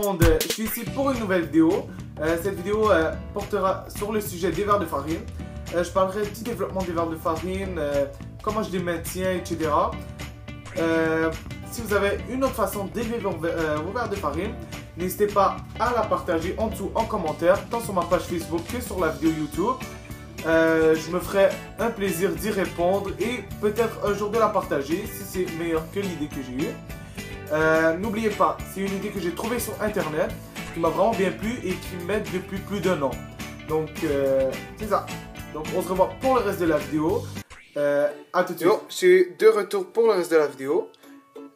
monde, je suis ici pour une nouvelle vidéo. Cette vidéo portera sur le sujet des verres de farine. Je parlerai du développement des verres de farine, comment je les maintiens, etc. Si vous avez une autre façon d'élever vos verres de farine, n'hésitez pas à la partager en dessous en commentaire, tant sur ma page Facebook que sur la vidéo YouTube. Je me ferai un plaisir d'y répondre et peut-être un jour de la partager si c'est meilleur que l'idée que j'ai eue. N'oubliez pas, c'est une idée que j'ai trouvée sur internet, qui m'a vraiment bien plu et qui m'aide depuis plus d'1 an. Donc c'est ça. Donc on se revoit pour le reste de la vidéo. A tout de suite. Bon, je suis de retour pour le reste de la vidéo.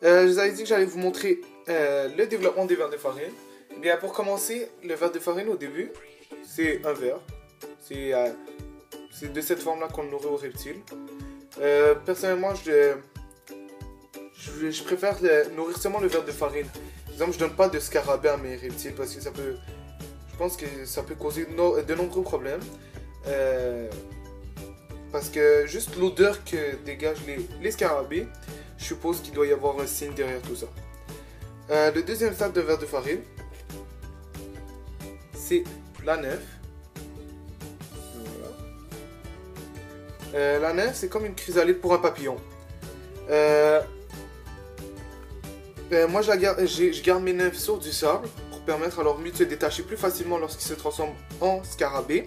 Je vous avais dit que j'allais vous montrer le développement des verres de farine. Eh bien, pour commencer, le verre de farine au début, c'est un verre. C'est de cette forme-là qu'on le nourrit aux reptiles. Personnellement, je préfère nourrir seulement le verre de farine. Par exemple, je donne pas de scarabée à mes reptiles parce que je pense que ça peut causer de nombreux problèmes. Parce que juste l'odeur que dégagent les scarabées, je suppose qu'il doit y avoir un signe derrière tout ça. Le deuxième stade de verre de farine, c'est la nef. Voilà. La nef, c'est comme une chrysalide pour un papillon. Moi, je garde mes nefs sur du sable pour permettre à leur mue de se détacher plus facilement lorsqu'ils se transforment en scarabée.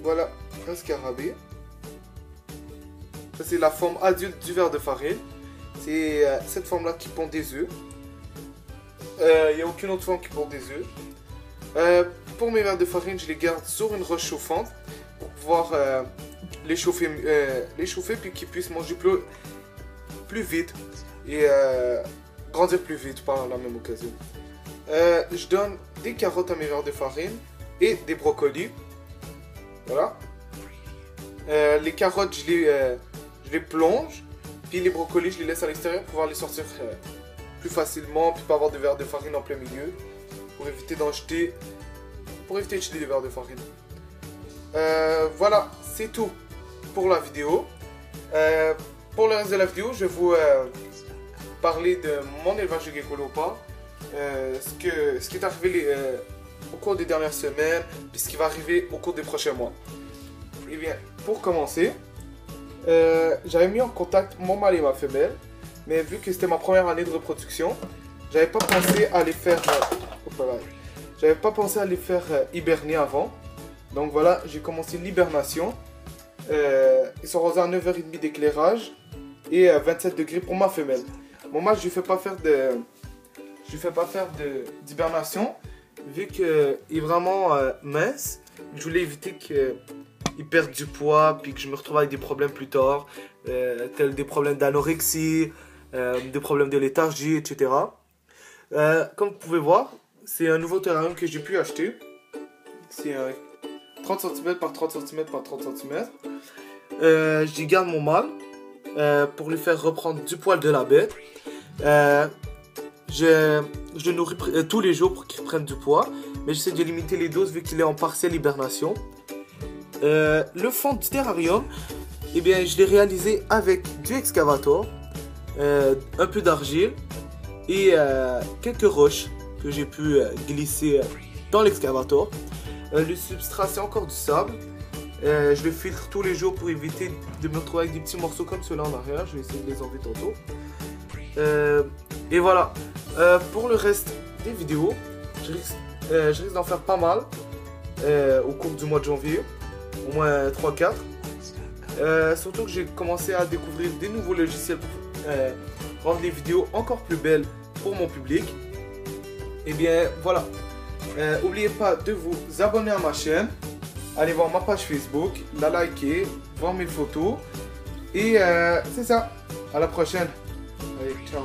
Voilà, un scarabée. Ça, c'est la forme adulte du verre de farine. C'est cette forme-là qui pond des œufs. Il n'y a aucune autre forme qui pond des œufs. Pour mes verres de farine, je les garde sur une roche chauffante pour pouvoir les chauffer puis qu'ils puissent manger plus vite et grandir plus vite par la même occasion. Je donne des carottes à mes verres de farine et des brocolis. Voilà. Les carottes, je les plonge, puis les brocolis, je les laisse à l'extérieur pour pouvoir les sortir plus facilement, puis pas avoir de verres de farine en plein milieu, pour éviter de jeter des verres de farine. Voilà, c'est tout pour la vidéo. Pour le reste de la vidéo, je vais vous parler de mon élevage de gecko léopard, ce qui est arrivé au cours des dernières semaines, puis ce qui va arriver au cours des prochains mois. Et bien, pour commencer, j'avais mis en contact mon mâle et ma femelle, mais vu que c'était ma première année de reproduction, j'avais pas pensé à les faire, hiberner avant. Donc voilà, j'ai commencé l'hibernation. Ils sont rendus à 9h30 d'éclairage et 27 degrés pour ma femelle. Mon mâle, je ne fais pas faire d'hibernation vu qu'il est vraiment mince. Je voulais éviter qu'il perde du poids puis que je me retrouve avec des problèmes plus tard, tels des problèmes d'anorexie, des problèmes de léthargie, etc. Comme vous pouvez voir, c'est un nouveau terrarium que j'ai pu acheter. C'est 30 cm par 30 cm par 30 cm. J'y garde mon mâle pour lui faire reprendre du poil de la bête. Je le nourris tous les jours pour qu'il prenne du poids, mais j'essaie de limiter les doses vu qu'il est en partielle hibernation. Le fond du terrarium, eh bien, je l'ai réalisé avec du excavator, un peu d'argile et quelques roches que j'ai pu glisser dans l'excavator. Le substrat, c'est encore du sable. Je le filtre tous les jours pour éviter de me retrouver avec des petits morceaux comme ceux-là en arrière. Je vais essayer de les enlever tantôt. Et voilà. Pour le reste des vidéos, je risque d'en faire pas mal au cours du mois de janvier. Au moins 3-4. Surtout que j'ai commencé à découvrir des nouveaux logiciels pour rendre les vidéos encore plus belles pour mon public. Et bien voilà. N'oubliez pas de vous abonner à ma chaîne. Allez voir ma page Facebook, la liker, voir mes photos. Et c'est ça. À la prochaine. Allez, ciao.